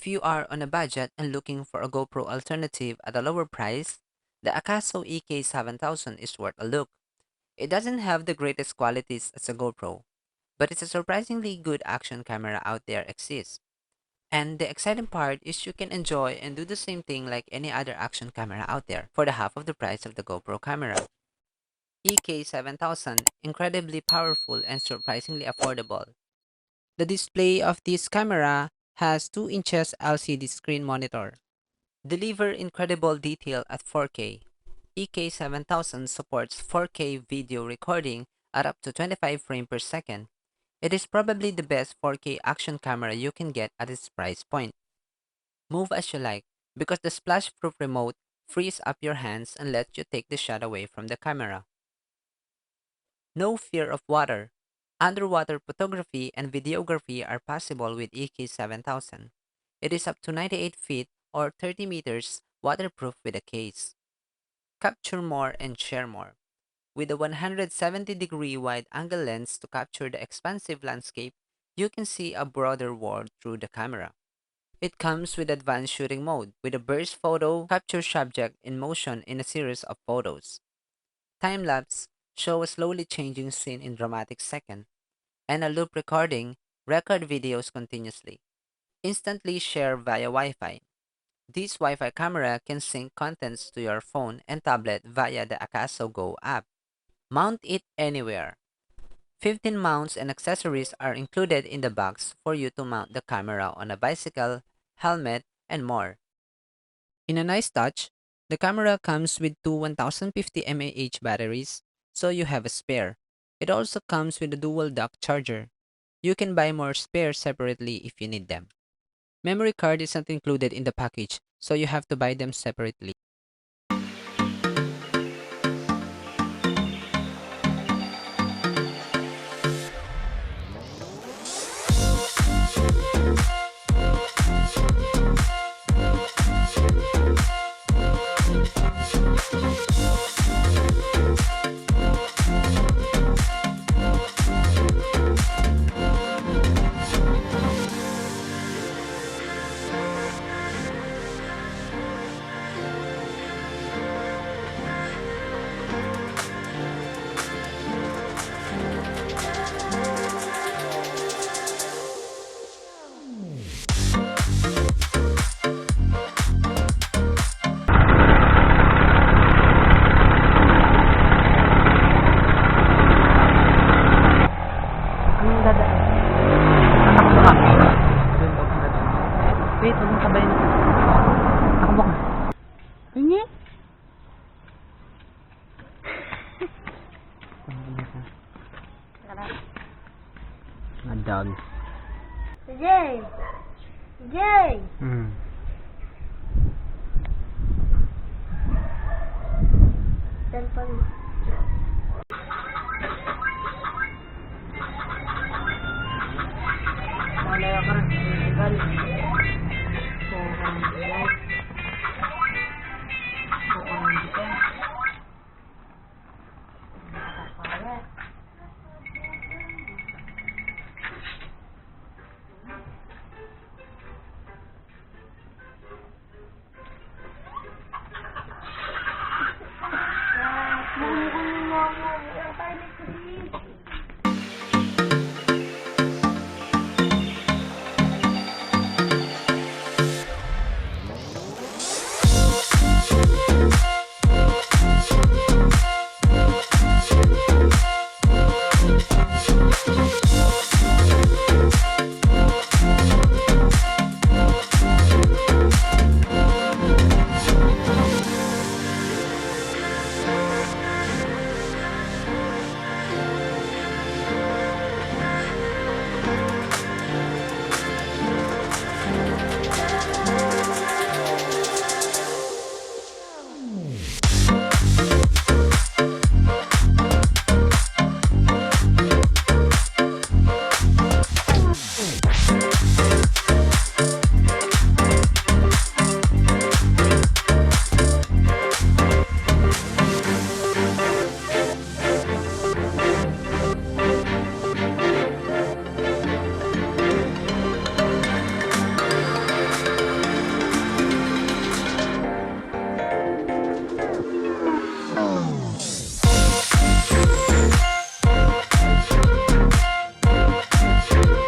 If you are on a budget and looking for a GoPro alternative at a lower price, the AKASO EK7000 is worth a look. It doesn't have the greatest qualities as a GoPro, but it's a surprisingly good action camera out there exists. And the exciting part is you can enjoy and do the same thing like any other action camera out there for the half of the price of the GoPro camera. EK7000, incredibly powerful and surprisingly affordable. The display of this camera has 2 inches LCD screen monitor. Deliver incredible detail at 4K. EK7000 supports 4K video recording at up to 25 frames per second. It is probably the best 4K action camera you can get at its price point. Move as you like, because the splash-proof remote frees up your hands and lets you take the shot away from the camera. No fear of water. Underwater photography and videography are possible with EK7000. It is up to 98 feet or 30 meters waterproof with a case. Capture more and share more. With a 170-degree wide-angle lens to capture the expansive landscape, you can see a broader world through the camera. It comes with advanced shooting mode, with a burst photo capture subject in motion in a series of photos. Time-lapse show a slowly changing scene in dramatic second, and a loop recording record videos continuously. Instantly share via Wi-Fi. This Wi-Fi camera can sync contents to your phone and tablet via the AKASO Go app. Mount it anywhere. 15 mounts and accessories are included in the box for you to mount the camera on a bicycle, helmet, and more. In a nice touch, the camera comes with two 1050 mAh batteries, so you have a spare. It also comes with a dual dock charger. You can buy more spares separately if you need them. Memory card is not included in the package, so you have to buy them separately. Wait, huwag mong sabayin. Takbo ka. Hindi. Mga dog. Jay! Jay! Cellphone.